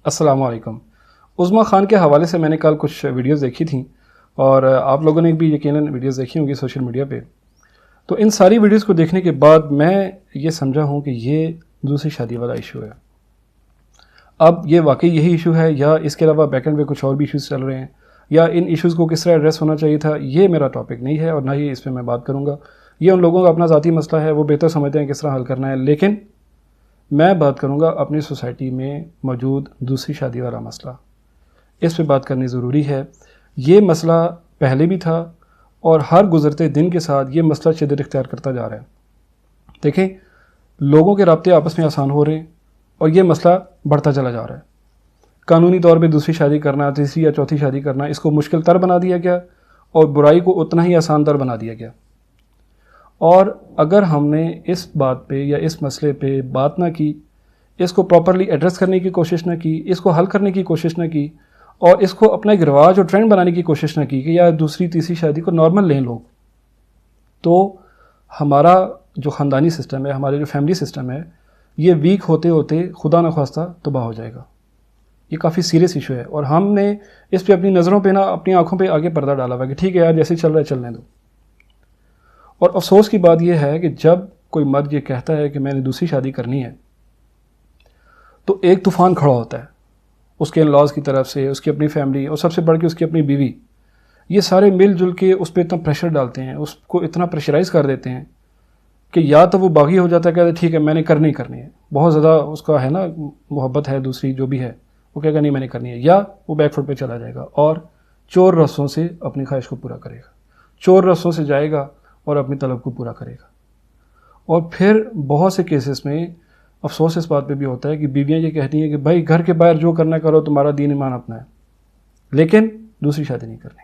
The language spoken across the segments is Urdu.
السلام علیکم۔ عظمیٰ خان کے حوالے سے میں نے کل کچھ ویڈیوز دیکھی تھیں اور آپ لوگوں نے بھی یقیناً ویڈیوز دیکھی ہوں گی سوشل میڈیا پہ۔ تو ان ساری ویڈیوز کو دیکھنے کے بعد میں یہ سمجھا ہوں کہ یہ دوسری شادی والا ایشو ہے۔ اب یہ واقعی یہی ایشو ہے یا اس کے علاوہ بیک اینڈ پہ کچھ اور بھی ایشوز چل رہے ہیں، یا ان ایشوز کو کس طرح ایڈریس ہونا چاہیے تھا، یہ میرا ٹاپک نہیں ہے اور نہ ہی اس پہ میں بات کروں گا۔ یہ ان لوگوں کا اپنا ذاتی مسئلہ ہے، وہ بہتر سمجھتے ہیں کس طرح حل کرنا ہے، لیکن میں بات کروں گا اپنی سوسائٹی میں موجود دوسری شادی والا مسئلہ۔ اس پہ بات کرنی ضروری ہے۔ یہ مسئلہ پہلے بھی تھا اور ہر گزرتے دن کے ساتھ یہ مسئلہ شدت اختیار کرتا جا رہا ہے۔ دیکھیں، لوگوں کے رابطے آپس میں آسان ہو رہے ہیں اور یہ مسئلہ بڑھتا چلا جا رہا ہے۔ قانونی طور پہ دوسری شادی کرنا، تیسری یا چوتھی شادی کرنا، اس کو مشکل تر بنا دیا گیا اور برائی کو اتنا ہی آسان تر بنا دیا گیا۔ اور اگر ہم نے اس بات پہ یا اس مسئلے پہ بات نہ کی، اس کو پراپرلی ایڈریس کرنے کی کوشش نہ کی، اس کو حل کرنے کی کوشش نہ کی، اور اس کو اپنا ایک رواج اور ٹرینڈ بنانے کی کوشش نہ کی کہ یا دوسری تیسری شادی کو نارمل لیں لوگ، تو ہمارا جو خاندانی سسٹم ہے، ہمارے جو فیملی سسٹم ہے، یہ ویک ہوتے ہوتے خدا نخواستہ تباہ ہو جائے گا۔ یہ کافی سیریس ایشو ہے اور ہم نے اس پہ اپنی نظروں پہ اپنی آنکھوں پہ آگے پردہ ڈالا ہوا ہے کہ ٹھیک ہے یار، جیسے چل رہا ہے چلنے دو۔ اور افسوس کی بات یہ ہے کہ جب کوئی مرد یہ کہتا ہے کہ میں نے دوسری شادی کرنی ہے تو ایک طوفان کھڑا ہوتا ہے اس کے ان-لاز کی طرف سے، اس کی اپنی فیملی، اور سب سے بڑھ کے اس کی اپنی بیوی۔ یہ سارے مل جل کے اس پہ اتنا پریشر ڈالتے ہیں، اس کو اتنا پریشرائز کر دیتے ہیں کہ یا تو وہ باغی ہو جاتا ہے، کہتے ہیں ٹھیک ہے میں نے کرنی ہے، بہت زیادہ اس کا ہے نا محبت ہے دوسری جو بھی ہے، وہ کہے گا نہیں میں نے کرنی ہے، یا وہ بیک فٹ پہ چلا جائے گا اور چور رستوں سے اپنی خواہش کو پورا کرے گا، چور رستوں سے جائے گا اور اپنی طلب کو پورا کرے گا۔ اور پھر بہت سے کیسز میں افسوس اس بات پہ بھی ہوتا ہے کہ بیویاں یہ کہتی ہیں کہ بھائی گھر کے باہر جو کرنا کرو، تمہارا دین ایمان اپنا ہے، لیکن دوسری شادی نہیں کرنی۔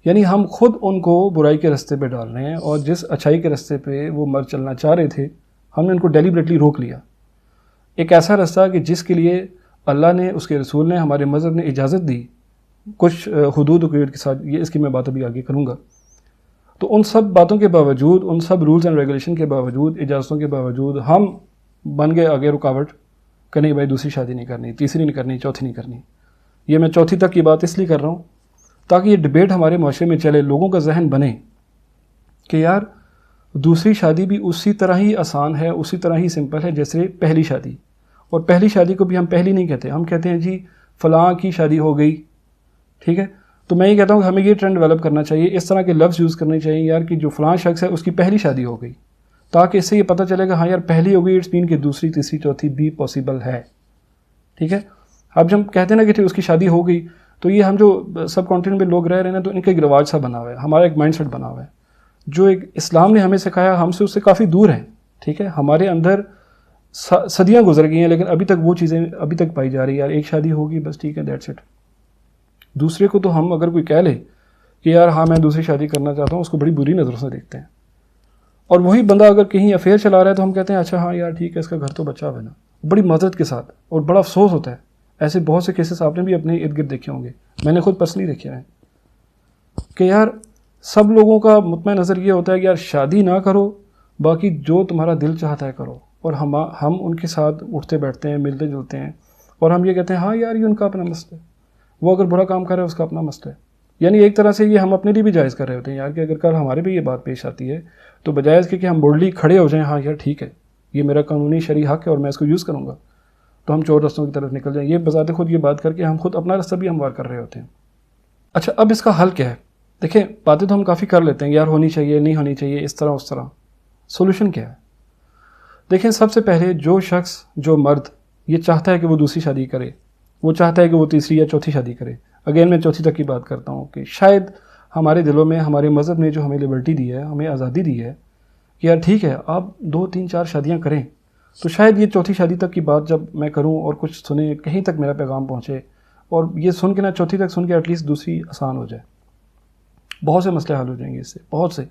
یعنی ہم خود ان کو برائی کے رستے پہ ڈال رہے ہیں، اور جس اچھائی کے رستے پہ وہ مرد چلنا چاہ رہے تھے ہم نے ان کو ڈیلیبریٹلی روک لیا۔ ایک ایسا رستہ کہ جس کے لیے اللہ نے، اس کے رسول نے، ہمارے مذہب نے اجازت دی، کچھ حدود و قیود کے ساتھ، یہ اس کی میں بات ابھی آگے کروں گا۔ تو ان سب باتوں کے باوجود، ان سب رولز اینڈ ریگولیشن کے باوجود، اجازتوں کے باوجود، ہم بن گئے آگے رکاوٹ کہ نہیں بھائی دوسری شادی نہیں کرنی، تیسری نہیں کرنی، چوتھی نہیں کرنی۔ یہ میں چوتھی تک کی بات اس لیے کر رہا ہوں تاکہ یہ ڈبیٹ ہمارے معاشرے میں چلے، لوگوں کا ذہن بنے کہ یار دوسری شادی بھی اسی طرح ہی آسان ہے، اسی طرح ہی سمپل ہے جیسے پہلی شادی۔ اور پہلی شادی کو بھی ہم پہلی نہیں کہتے، ہم کہتے ہیں جی فلاں کی شادی ہو گئی، ٹھیک ہے۔ تو میں یہ کہتا ہوں کہ ہمیں یہ ٹرینڈ ڈیولپ کرنا چاہیے، اس طرح کے لفظ یوز کرنے چاہیے یار کہ جو فلاں شخص ہے اس کی پہلی شادی ہو گئی، تاکہ اس سے یہ پتہ چلے گا ہاں یار پہلی ہو گئی، اٹس مین کہ دوسری تیسری چوتھی بھی پاسبل ہے، ٹھیک ہے۔ اب جب ہم کہتے ہیں نا کہ اس کی شادی ہو گئی، تو یہ ہم جو سب کانٹیننٹ میں لوگ رہ رہے ہیں نا، تو ان کا ایک رواج سا بنا ہوا ہے، ہمارا ایک مائنڈ سیٹ بنا ہوا ہے جو ایک اسلام نے ہمیں سکھایا، ہم سے اس سے کافی دور ہیں، ٹھیک ہے۔ ہمارے اندر صدیاں گزر گئی ہیں لیکن ابھی تک وہ چیزیں ابھی تک پائی جا رہی ہے، یار ایک شادی ہوگی بس ٹھیک ہے، دیٹس اٹ۔ دوسرے کو تو ہم اگر کوئی کہہ لے کہ یار ہاں میں دوسری شادی کرنا چاہتا ہوں، اس کو بڑی بری نظروں سے دیکھتے ہیں، اور وہی بندہ اگر کہیں افیئر چلا رہا ہے تو ہم کہتے ہیں اچھا ہاں یار ٹھیک ہے، اس کا گھر تو بچا ہوا ہے نا، بڑی معذرت کے ساتھ، اور بڑا افسوس ہوتا ہے۔ ایسے بہت سے کیسز آپ نے بھی اپنے ارد گرد دیکھے ہوں گے، میں نے خود پرسنلی دیکھے ہیں کہ یار سب لوگوں کا مطمئن نظر یہ ہوتا ہے کہ یار شادی نہ کرو، باقی جو تمہارا دل چاہتا ہے کرو، اور ہم ان کے ساتھ اٹھتے بیٹھتے ہیں، ملتے جلتے ہیں، اور ہم یہ کہتے ہیں ہاں یار یہ ان کا اپنا مسئلہ ہے، وہ اگر برا کام کر رہا ہے اس کا اپنا مسئلہ ہے۔ یعنی ایک طرح سے یہ ہم اپنے لیے بھی جائز کر رہے ہوتے ہیں یار کہ اگر کل ہمارے بھی یہ بات پیش آتی ہے تو بجائے اس کے کہ ہم بولڈلی کھڑے ہو جائیں ہاں یار ٹھیک ہے یہ میرا قانونی شرعی حق ہے اور میں اس کو یوز کروں گا، تو ہم چور رستوں کی طرف نکل جائیں۔ یہ بذات خود یہ بات کر کے ہم خود اپنا رستہ بھی ہموار کر رہے ہوتے ہیں۔ اچھا، اب اس کا حل کیا ہے؟ دیکھیں، باتیں تو ہم کافی کر لیتے ہیں یار ہونی چاہیے، نہیں ہونی چاہیے، اس طرح اس طرح۔ سولوشن کیا ہے؟ دیکھیں، سب سے پہلے جو شخص، جو مرد یہ چاہتا ہے کہ وہ دوسری شادی کرے، وہ چاہتا ہے کہ وہ تیسری یا چوتھی شادی کرے، اگین میں چوتھی تک کی بات کرتا ہوں کہ شاید ہمارے دلوں میں، ہمارے مذہب نے جو ہمیں لبرٹی دی ہے، ہمیں آزادی دی ہے کہ یار ٹھیک ہے آپ 2 3 4 شادیاں کریں، تو شاید یہ چوتھی شادی تک کی بات جب میں کروں اور کچھ سنیں، کہیں تک میرا پیغام پہنچے، اور یہ سن کے نا چوتھی تک سن کے ایٹ لیسٹ دوسری آسان ہو جائے، بہت سے مسئلے حل ہو جائیں گے اس سے، بہت سے۔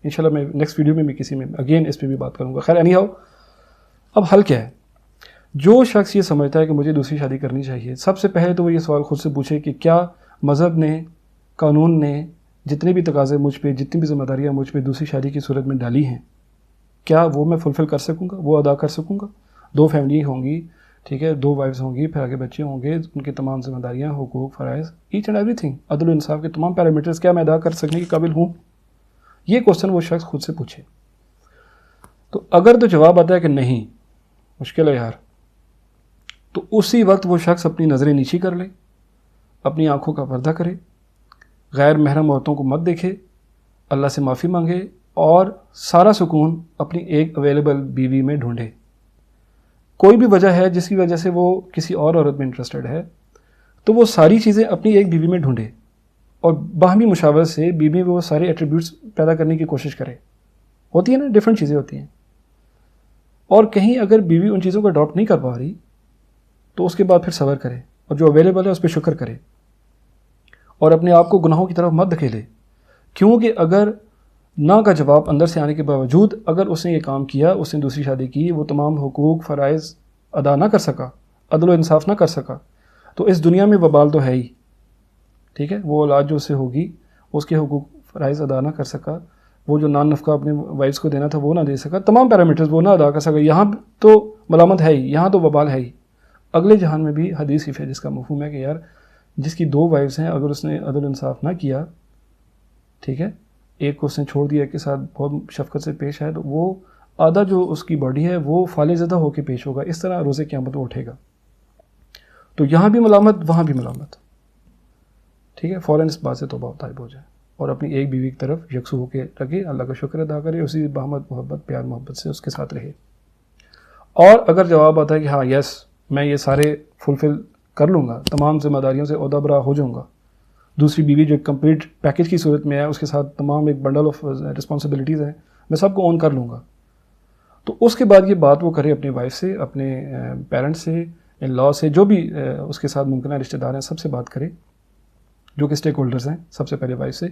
انشاءاللہ میں نیکسٹ ویڈیو میں بھی کسی میں اگین اس پہ بھی بات کروں گا۔ خیر اینی ہاؤ، اب حل کیا ہے؟ جو شخص یہ سمجھتا ہے کہ مجھے دوسری شادی کرنی چاہیے، سب سے پہلے تو وہ یہ سوال خود سے پوچھے کہ کیا مذہب نے، قانون نے جتنے بھی تقاضے مجھ پہ، جتنی بھی ذمہ داریاں مجھ پہ دوسری شادی کی صورت میں ڈالی ہیں، کیا وہ میں فلفل کر سکوں گا، وہ ادا کر سکوں گا؟ 2 فیملی ہوں گی، ٹھیک ہے, 2 وائفز ہوں گی, پھر آگے بچے ہوں گے, ان کی تمام ذمہ داریاں, حقوق, فرائض, ایچ اینڈ ایوری تھنگ, عدل و انصاف کے تمام پیرامیٹرز کیا میں ادا کر سکنے کے قابل ہوں؟ یہ کوشچن وہ شخص خود سے پوچھے. تو اگر تو جواب آتا ہے کہ نہیں, مشکل ہے یار, تو اسی وقت وہ شخص اپنی نظریں نیچی کر لے, اپنی آنکھوں کا پردہ کرے, غیر محرم عورتوں کو مت دیکھے, اللہ سے معافی مانگے, اور سارا سکون اپنی ایک اویلیبل بیوی میں ڈھونڈے. کوئی بھی وجہ ہے جس کی وجہ سے وہ کسی اور عورت میں انٹرسٹڈ ہے, تو وہ ساری چیزیں اپنی ایک بیوی میں ڈھونڈے, اور باہمی مشاورت سے بیوی میں وہ سارے ایٹریبیوٹس پیدا کرنے کی کوشش کرے. ہوتی ہے نا, ڈفرینٹ چیزیں ہوتی ہیں. اور کہیں اگر بیوی ان چیزوں کو اڈاپٹ نہیں کر پا رہی تو اس کے بعد پھر صبر کرے, اور جو اویلیبل ہے اس پہ شکر کرے, اور اپنے آپ کو گناہوں کی طرف مت دھکیلے. کیونکہ اگر نہ کا جواب اندر سے آنے کے باوجود اگر اس نے یہ کام کیا, اس نے دوسری شادی کی, وہ تمام حقوق, فرائض ادا نہ کر سکا, عدل و انصاف نہ کر سکا, تو اس دنیا میں وبال تو ہے ہی. ٹھیک ہے, وہ اولاد جو اس سے ہوگی, اس کے حقوق فرائض ادا نہ کر سکا, وہ جو نان نفقہ اپنے وائفز کو دینا تھا وہ نہ دے سکا, تمام پیرامیٹرز وہ نہ ادا کر سکا, یہاں تو ملامت ہے ہی, یہاں تو وبال ہے ہی. اگلے جہان میں بھی حدیث صرف ہے جس کا مفہوم ہے کہ یار جس کی 2 وائفز ہیں, اگر اس نے عدل انصاف نہ کیا, ٹھیک ہے, ایک کو اس نے چھوڑ دیا, ایک کے ساتھ بہت شفقت سے پیش آئے, تو وہ آدھا جو اس کی باڈی ہے وہ فالح زدہ ہو کے پیش ہوگا. اس طرح روز قیامت وہ اٹھے گا. تو یہاں بھی ملامت, وہاں بھی ملامت. ٹھیک ہے, فوراً اس بات سے توبہ طائب ہو جائے, اور اپنی ایک بیوی کی طرف یکسو ہو کے رکھے, اللہ کا شکر ادا کرے, اسی بہمت محبت, پیار محبت سے اس کے ساتھ رہے. اور اگر جواب آتا ہے کہ ہاں یس میں یہ سارے فلفل کر لوں گا, تمام ذمہ داریوں سے عہدہ برا ہو جاؤں گا, دوسری بیوی جو ایک کمپلیٹ پیکج کی صورت میں ہے, اس کے ساتھ تمام ایک بنڈل آف رسپانسبلٹیز ہیں, میں سب کو اون کر لوں گا, تو اس کے بعد یہ بات وہ کرے اپنی وائف سے, اپنے پیرنٹس سے, ان لا سے, جو بھی اس کے ساتھ ممکنہ رشتہ دار ہیں, سب سے بات کرے جو کہ اسٹیک ہولڈرز ہیں, سب سے پہلے وائف سے.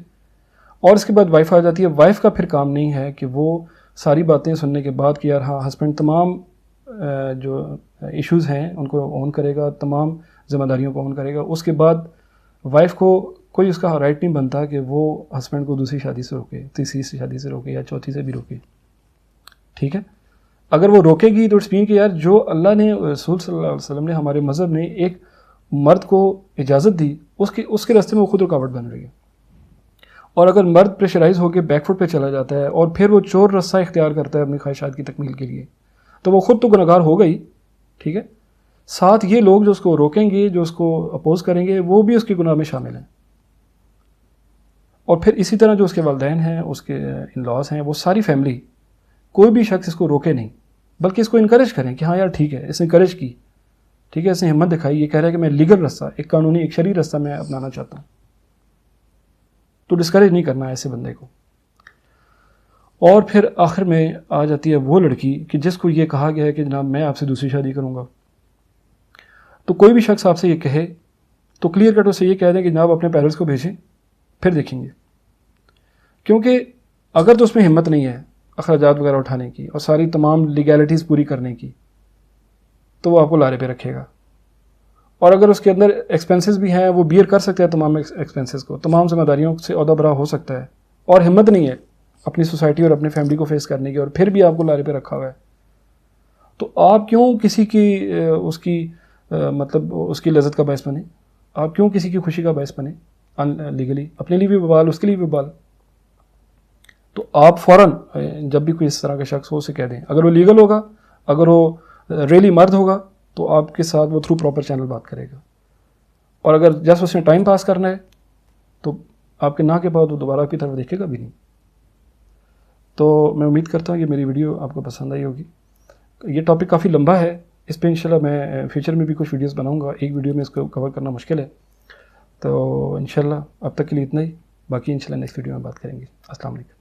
اور اس کے بعد وائف آ جاتی ہے. وائف کا پھر کام نہیں ہے کہ وہ ساری باتیں سننے کے بعد کہ یار ہاں ہسبینڈ تمام جو ایشوز ہیں ان کو اون کرے گا, تمام ذمہ داریوں کو اون کرے گا, اس کے بعد وائف کو کوئی اس کا رائٹ نہیں بنتا کہ وہ ہسبینڈ کو دوسری شادی سے روکے, تیسری شادی سے روکے, یا چوتھی سے بھی روکے. ٹھیک ہے, اگر وہ روکے گی تو اٹس مین کہ یار جو اللہ نے, رسول صلی اللہ علیہ وسلم نے, ہمارے مذہب نے ایک مرد کو اجازت دی, اس کے راستے میں وہ خود رکاوٹ بن رہی ہے. اور اگر مرد پریشرائز ہو کے بیک فٹ پہ چلا جاتا ہے اور پھر وہ چور رستہ اختیار کرتا ہے اپنی خواہشات کی تکمیل کے لیے, تو وہ خود تو گنہگار ہوگا ہی. ٹھیک ہے, ساتھ یہ لوگ جو اس کو روکیں گے, جو اس کو اپوز کریں گے, وہ بھی اس کے گناہ میں شامل ہیں. اور پھر اسی طرح جو اس کے والدین ہیں, اس کے ان لاز ہیں, وہ ساری فیملی, کوئی بھی شخص اس کو روکے نہیں, بلکہ اس کو انکریج کریں کہ ہاں یار ٹھیک ہے, اس نے انکریج کی, ٹھیک ہے, اس نے ہمت دکھائی, یہ کہہ رہا ہے کہ میں لیگل رستہ, ایک قانونی, ایک شرعی رستہ میں اپنانا چاہتا ہوں. تو ڈسکریج نہیں کرنا ہے ایسے بندے کو. اور پھر آخر میں آ جاتی ہے وہ لڑکی کہ جس کو یہ کہا گیا ہے کہ جناب میں آپ سے دوسری شادی کروں گا. تو کوئی بھی شخص آپ سے یہ کہے تو کلیئر کٹ اسے یہ کہہ دیں کہ جناب اپنے پیرنٹس کو بھیجیں, پھر دیکھیں گے. کیونکہ اگر تو اس میں ہمت نہیں ہے اخراجات وغیرہ اٹھانے کی اور ساری تمام لیگیلٹیز پوری کرنے کی, تو وہ آپ کو لارے پہ رکھے گا. اور اگر اس کے اندر ایکسپینسز بھی ہیں, وہ بیئر کر سکتے ہیں تمام ایکسپینسز کو, تمام ذمہ داریوں سے عہدہ برا ہو سکتا ہے, اور ہمت نہیں ہے اپنی سوسائٹی اور اپنی فیملی کو فیس کرنے کی, اور پھر بھی آپ کو لارے پہ رکھا ہوا ہے, تو آپ کیوں کسی کی اس کی مطلب اس کی لذت کا باعث بنے؟ آپ کیوں کسی کی خوشی کا باعث بنے ان لیگلی؟ اپنے لیے بھی وبال, اس کے لیے بھی وبال. تو آپ فوراً جب بھی کوئی اس طرح کا شخص ہو اسے کہہ دیں, اگر وہ لیگل ہوگا, اگر وہ ریلی مرد ہوگا, تو آپ کے ساتھ وہ تھرو پراپر چینل بات کرے گا. اور اگر جسٹ اس نے ٹائم پاس کرنا ہے تو آپ کے نہ کے بعد وہ دوبارہ آپ کی طرف دیکھے گا بھی نہیں. تو میں امید کرتا ہوں کہ میری ویڈیو آپ کو پسند آئی ہوگی. یہ ٹاپک کافی لمبا ہے, اس پہ انشاءاللہ میں فیوچر میں بھی کچھ ویڈیوز بناؤں گا, ایک ویڈیو میں اس کو کور کرنا مشکل ہے. تو انشاءاللہ اب تک کے لیے اتنا ہی, باقی انشاءاللہ نیکسٹ ویڈیو میں بات کریں گے. السلام علیکم.